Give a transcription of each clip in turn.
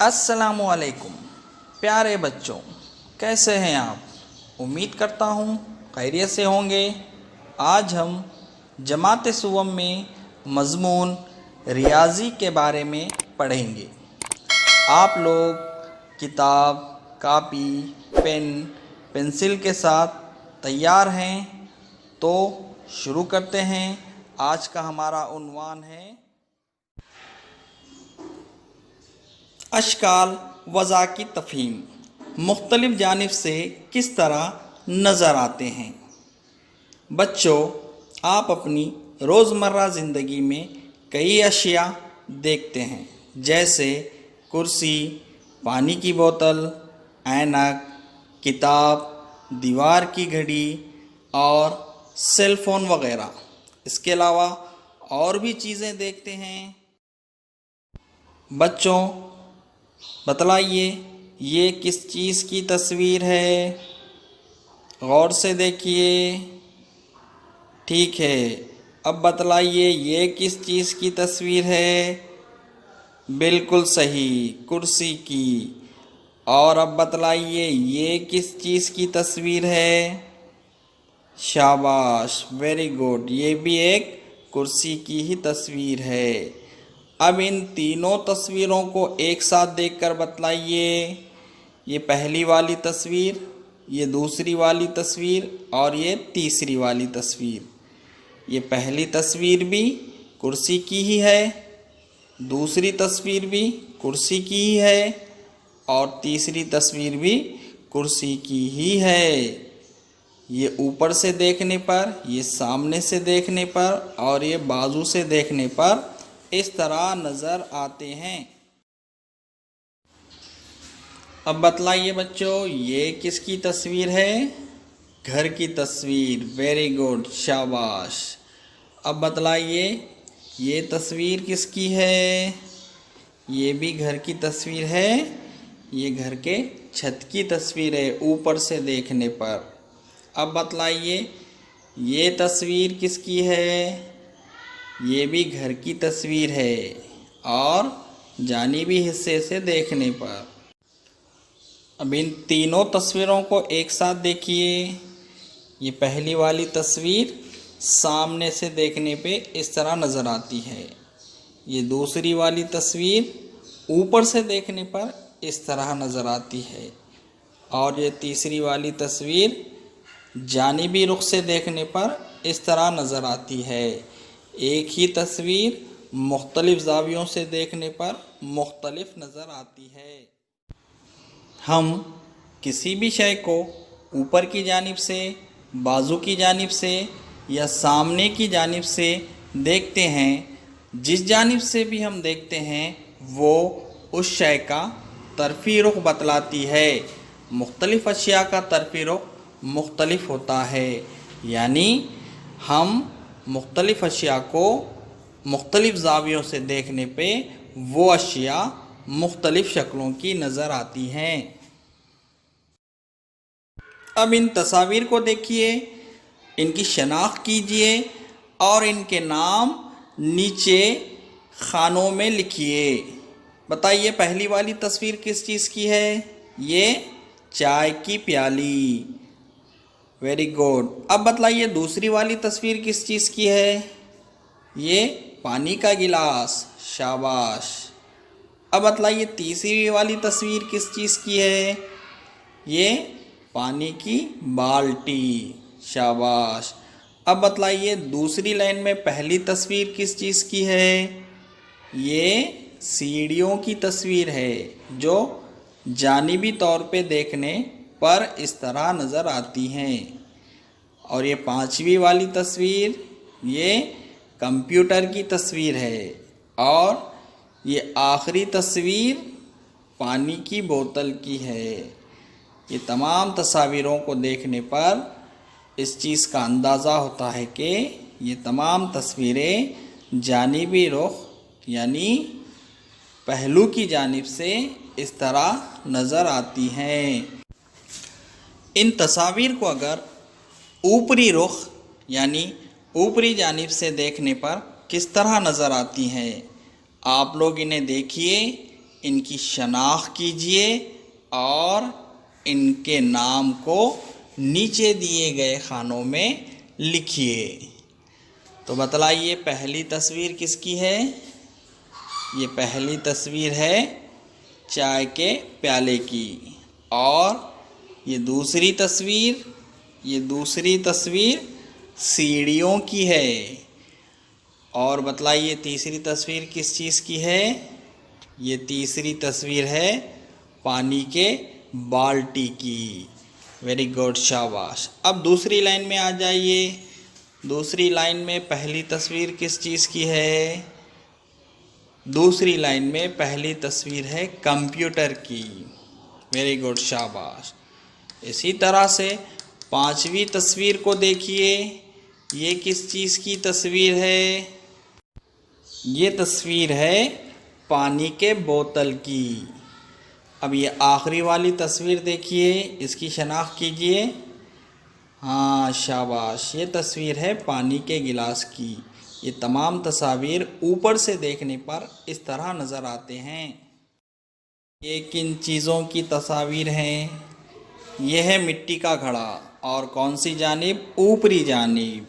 अस्सलामुअलैकुम प्यारे बच्चों, कैसे हैं आप? उम्मीद करता हूँ खैरियत से होंगे। आज हम जमात सुवम में मज़मून रियाज़ी के बारे में पढ़ेंगे। आप लोग किताब, कापी, पेन, पेंसिल के साथ तैयार हैं? तो शुरू करते हैं। आज का हमारा उन्वान है अशकाल वज़ा की तफ़हीम, मुख्तलिफ़ जानिब से किस तरह नज़र आते हैं। बच्चों, आप अपनी रोज़मर्रा ज़िंदगी में कई अशिया देखते हैं, जैसे कुर्सी, पानी की बोतल, ऐनक, किताब, दीवार की घड़ी और सेल फ़ोन वग़ैरह। इसके अलावा और भी चीज़ें देखते हैं। बच्चों, बतलाइए ये किस चीज़ की तस्वीर है? गौर से देखिए। ठीक है, अब बतलाइए ये किस चीज़ की तस्वीर है? बिल्कुल सही, कुर्सी की। और अब बतलाइए ये किस चीज़ की तस्वीर है? शाबाश, वेरी गुड, ये भी एक कुर्सी की ही तस्वीर है। अब इन तीनों तस्वीरों को एक साथ देखकर बतलाइए। ये पहली वाली तस्वीर, ये दूसरी वाली तस्वीर और ये तीसरी वाली तस्वीर। ये पहली तस्वीर भी कुर्सी की ही है, दूसरी तस्वीर भी कुर्सी की ही है और तीसरी तस्वीर भी कुर्सी की ही है। ये ऊपर से देखने पर, ये सामने से देखने पर और ये बाजू से देखने पर इस तरह नज़र आते हैं। अब बतलाइए बच्चों, ये किसकी तस्वीर है? घर की तस्वीर। वेरी गुड, शाबाश। अब बतलाइए ये तस्वीर किसकी है? ये भी घर की तस्वीर है। ये घर के छत की तस्वीर है ऊपर से देखने पर। अब बतलाइए ये तस्वीर किसकी है? ये भी घर की तस्वीर है और जानिबी हिस्से से देखने पर। अब इन तीनों तस्वीरों को एक साथ देखिए। ये पहली वाली तस्वीर सामने से देखने पे इस तरह नज़र आती है। ये दूसरी वाली तस्वीर ऊपर से देखने पर इस तरह नज़र आती है और ये तीसरी वाली तस्वीर जानिबी रुख से देखने पर इस तरह नज़र आती है। एक ही तस्वीर मुख्तलिफ़ ज़ावियों से देखने पर मुख्तलिफ़ नज़र आती है। हम किसी भी शय को ऊपर की जानिब से, बाजू की जानिब से या सामने की जानिब से देखते हैं। जिस जानिब से भी हम देखते हैं वो उस शय का तरफ़ी रुख बतलाती है। मुख्तलिफ़ अशिया का तरफ़ी रुख मुख्तलिफ़ होता है, यानी हम मुख्तलिफ़ अशिया को मुख्तलिफ़ ज़ावियों से देखने पे वो अशिया मुख्तलिफ़ शक्लों की नज़र आती हैं। अब इन तस्वीर को देखिए, इनकी शनाख्त कीजिए और इनके नाम नीचे खानों में लिखिए। बताइए पहली वाली तस्वीर किस चीज़ की है? ये चाय की प्याली। Very good. अब बतलाइए दूसरी वाली तस्वीर किस चीज़ की है? ये पानी का गिलास। शाबाश। अब बतलाइए तीसरी वाली तस्वीर किस चीज़ की है? ये पानी की बाल्टी। शाबाश। अब बतलाइए दूसरी लाइन में पहली तस्वीर किस चीज़ की है? ये सीढ़ियों की तस्वीर है जो जानिबी तौर पे देखने पर इस तरह नज़र आती हैं। और ये पांचवी वाली तस्वीर ये कंप्यूटर की तस्वीर है और ये आखिरी तस्वीर पानी की बोतल की है। ये तमाम तस्वीरों को देखने पर इस चीज़ का अंदाज़ा होता है कि ये तमाम तस्वीरें जानिबी रुख यानी पहलू की जानिब से इस तरह नज़र आती हैं। इन तस्वीर को अगर ऊपरी रुख यानी ऊपरी जानिब से देखने पर किस तरह नज़र आती हैं? आप लोग इन्हें देखिए, इनकी शनाख्त कीजिए और इनके नाम को नीचे दिए गए खानों में लिखिए। तो बतलाइए पहली तस्वीर किसकी है? ये पहली तस्वीर है चाय के प्याले की। और ये दूसरी तस्वीर सीढ़ियों की है। और बतलाइए तीसरी तस्वीर किस चीज़ की है? ये तीसरी तस्वीर है पानी के बाल्टी की। वेरी गुड, शाबाश। अब दूसरी लाइन में आ जाइए। दूसरी लाइन में पहली तस्वीर किस चीज़ की है? दूसरी लाइन में पहली तस्वीर है कंप्यूटर की। वेरी गुड, शाबाश। इसी तरह से पांचवी तस्वीर को देखिए। ये किस चीज़ की तस्वीर है? ये तस्वीर है पानी के बोतल की। अब ये आखिरी वाली तस्वीर देखिए, इसकी शनाख्त कीजिए। हाँ, शाबाश। ये तस्वीर है पानी के गिलास की। ये तमाम तस्वीर ऊपर से देखने पर इस तरह नज़र आते हैं। ये किन चीज़ों की तस्वीर हैं? ये है मिट्टी का घड़ा। और कौन सी जानिब? ऊपरी जानिब।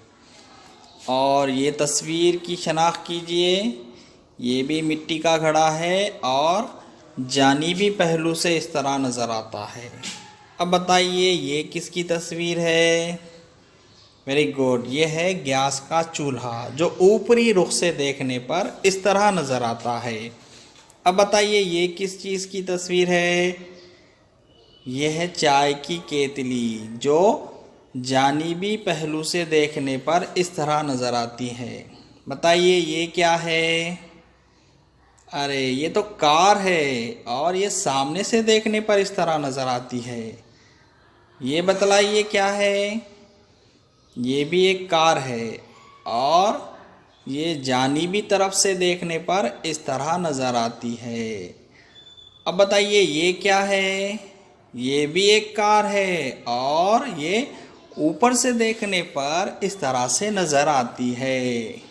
और ये तस्वीर की शनाख्त कीजिए। ये भी मिट्टी का घड़ा है और जानिबी पहलू से इस तरह नज़र आता है। अब बताइए ये किसकी तस्वीर है? वेरी गुड, ये है गैस का चूल्हा जो ऊपरी रुख से देखने पर इस तरह नज़र आता है। अब बताइए ये किस चीज़ की तस्वीर है? ये है चाय की केतली जो जानिबी पहलू से देखने पर इस तरह नज़र आती है। बताइए ये क्या है? अरे ये तो कार है और ये सामने से देखने पर इस तरह नज़र आती है। ये बतलाइए क्या है? ये भी एक कार है और ये जानिबी तरफ से देखने पर इस तरह नज़र आती है। अब बताइए ये क्या है? ये भी एक कार है और ये ऊपर से देखने पर इस तरह से नज़र आती है।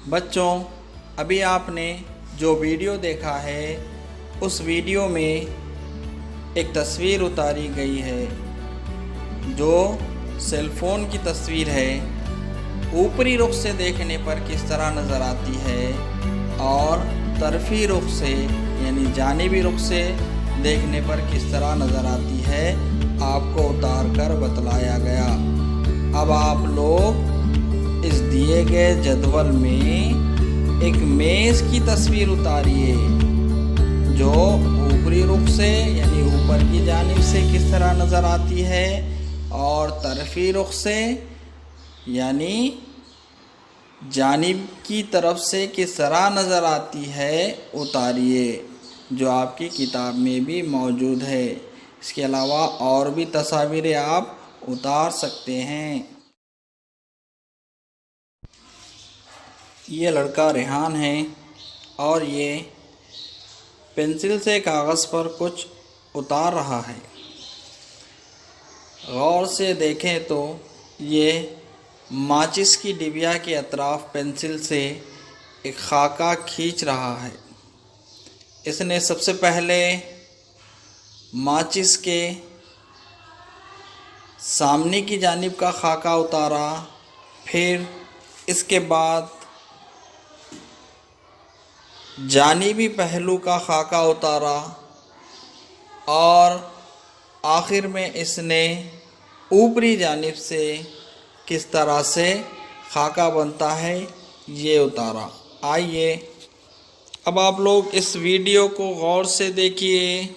बच्चों, अभी आपने जो वीडियो देखा है उस वीडियो में एक तस्वीर उतारी गई है जो सेलफ़ोन की तस्वीर है। ऊपरी रुख से देखने पर किस तरह नज़र आती है और तरफ़ी रुख से यानी जानिबी रुख से देखने पर किस तरह नज़र आती है, आपको उतार कर बतलाया गया। अब आप लोग इस दिए गए जदवल में एक मेज़ की तस्वीर उतारिए जो ऊपरी रुख से यानी ऊपर की जानिब से किस तरह नज़र आती है और तरफी रुख से यानी जानिब की तरफ से किस तरह नज़र आती है उतारिए, जो आपकी किताब में भी मौजूद है। इसके अलावा और भी तस्वीरें आप उतार सकते हैं। ये लड़का रेहान है और ये पेंसिल से कागज़ पर कुछ उतार रहा है। गौर से देखें तो ये माचिस की डिबिया के अतराफ पेंसिल से एक खाका खींच रहा है। इसने सबसे पहले माचिस के सामने की जानिब का खाका उतारा, फिर इसके बाद जानिबी पहलू का खाका उतारा और आखिर में इसने ऊपरी जानिब से किस तरह से खाका बनता है ये उतारा। आइए अब आप लोग इस वीडियो को गौर से देखिए।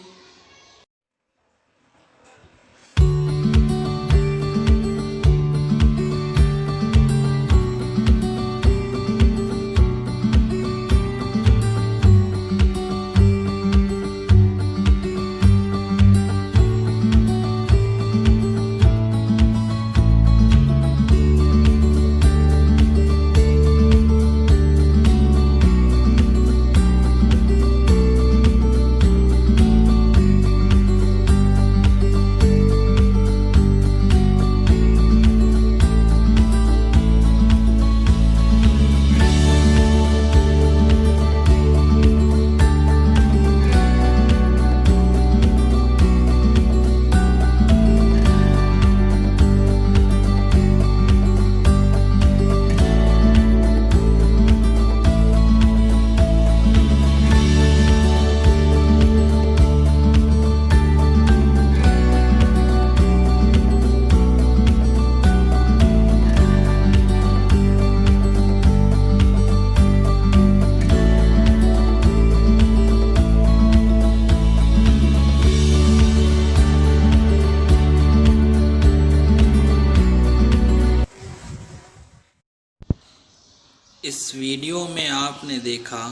इस वीडियो में आपने देखा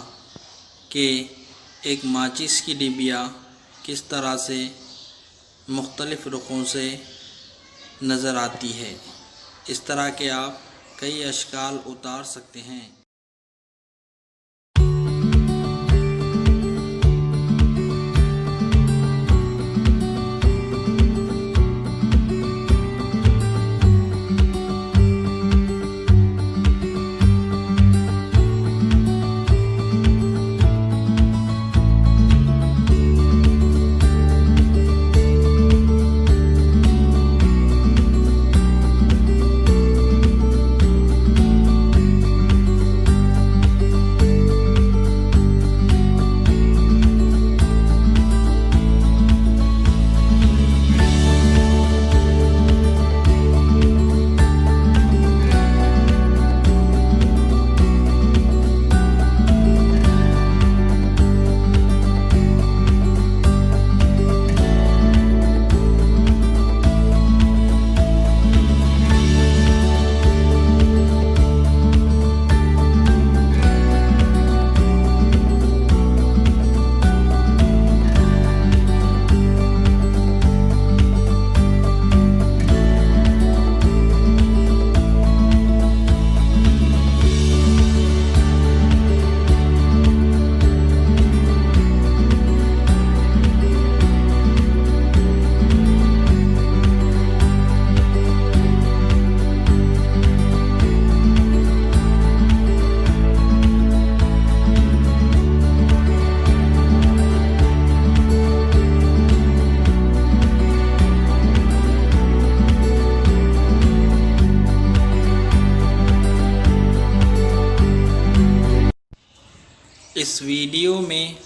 कि एक माचिस की डिबिया किस तरह से मुख्तलिफ़ रुखों से नज़र आती है। इस तरह के आप कई अशकाल उतार सकते हैं। इस वीडियो में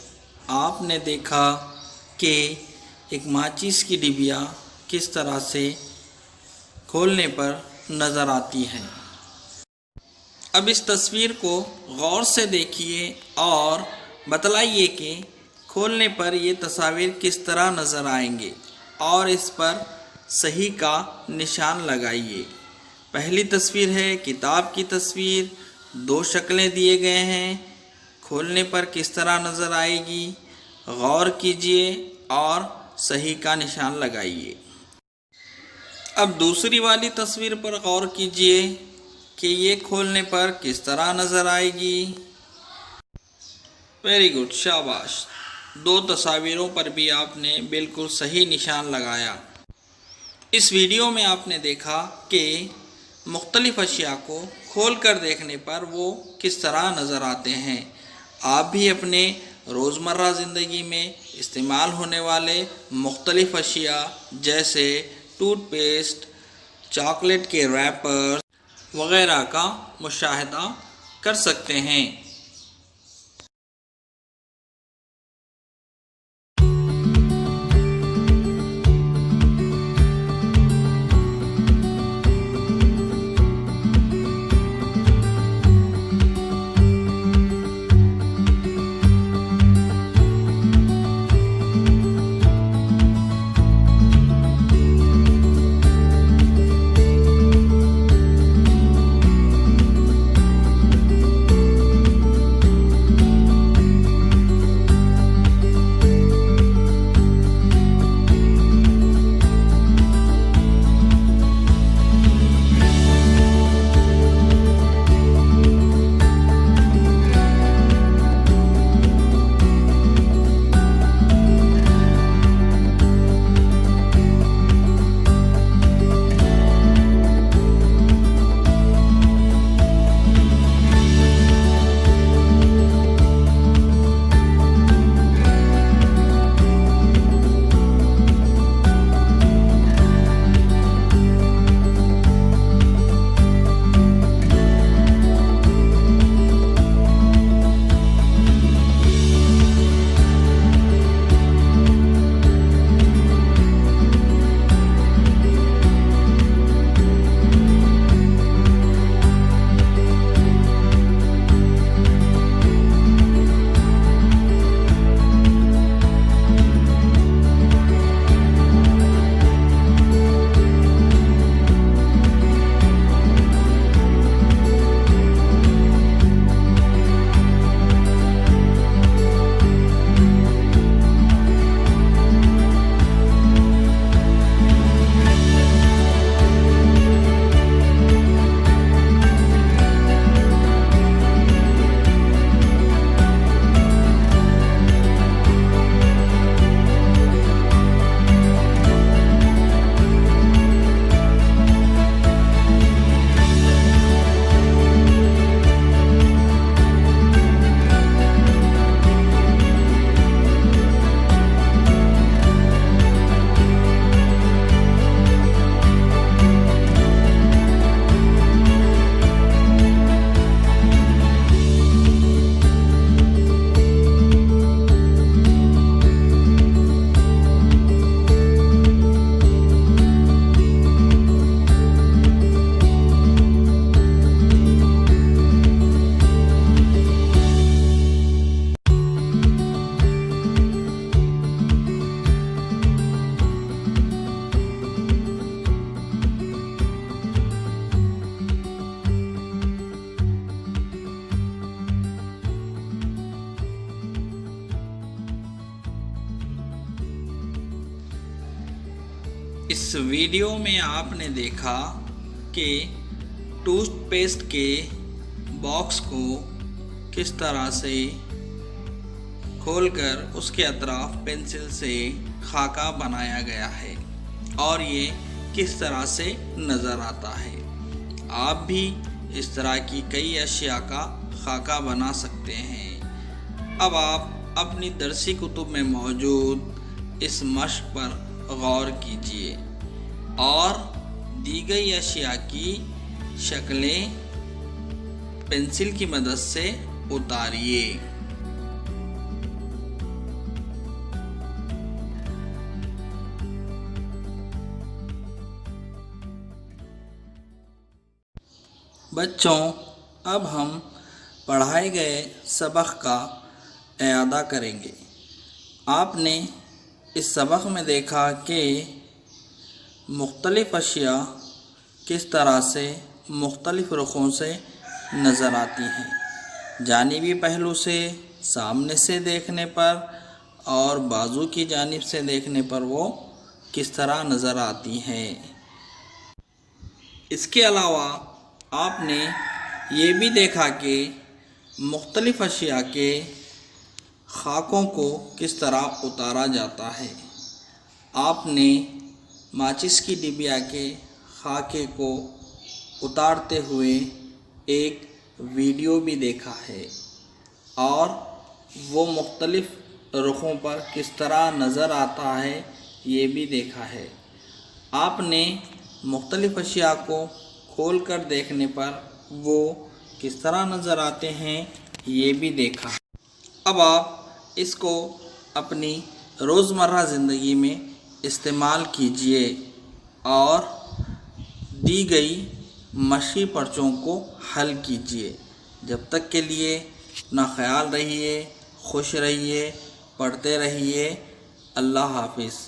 आपने देखा कि एक माचिस की डिबिया किस तरह से खोलने पर नज़र आती है। अब इस तस्वीर को गौर से देखिए और बतलाइए कि खोलने पर ये तस्वीर किस तरह नज़र आएंगे और इस पर सही का निशान लगाइए। पहली तस्वीर है किताब की तस्वीर, 2 शक्लें दिए गए हैं, खोलने पर किस तरह नज़र आएगी गौर कीजिए और सही का निशान लगाइए। अब दूसरी वाली तस्वीर पर गौर कीजिए कि ये खोलने पर किस तरह नज़र आएगी। वेरी गुड, शाबाश। 2 तस्वीरों पर भी आपने बिल्कुल सही निशान लगाया। इस वीडियो में आपने देखा कि मुख्तलिफ अशिया को खोल कर देखने पर वो किस तरह नज़र आते हैं। आप भी अपने रोज़मर्रा ज़िंदगी में इस्तेमाल होने वाले मुख्तलिफ अशिया जैसे टूथपेस्ट, चॉकलेट के रैपर्स वग़ैरह का मुशाहिदा कर सकते हैं। इस वीडियो में आपने देखा कि टूथपेस्ट के बॉक्स को किस तरह से खोलकर उसके अतराफ पेंसिल से खाका बनाया गया है और ये किस तरह से नज़र आता है। आप भी इस तरह की कई अशिया का खाका बना सकते हैं। अब आप अपनी दरसी कुतुब में मौजूद इस मश्क पर गौर कीजिए और दी गई अशिया की शक्लें पेंसिल की मदद से उतारिए। बच्चों, अब हम पढ़ाए गए सबक का इआदा करेंगे। आपने इस सबक में देखा कि मुख्तलिफ़ अशिया किस तरह से मुख्तलिफ़ रुखों से नज़र आती हैं। जानिबी पहलू से, सामने से देखने पर और बाजू की जानिब से देखने पर वो किस तरह नज़र आती हैं। इसके अलावा आपने ये भी देखा कि मुख्तलिफ़ अशिया के खाकों को किस तरह उतारा जाता है। आपने माचिस की डिबिया के खाके को उतारते हुए एक वीडियो भी देखा है और वो मुख्तलिफ़ रुखों पर किस तरह नज़र आता है ये भी देखा है। आपने मुख्तलिफ़ अशिया को खोल कर देखने पर वो किस तरह नज़र आते हैं ये भी देखा। अब आप इसको अपनी रोज़मर्रा ज़िंदगी में इस्तेमाल कीजिए और दी गई मशी पर्चों को हल कीजिए। जब तक के लिए अपना ख्याल रहिए, खुश रहिए, पढ़ते रहिए। अल्लाह हाफिज़।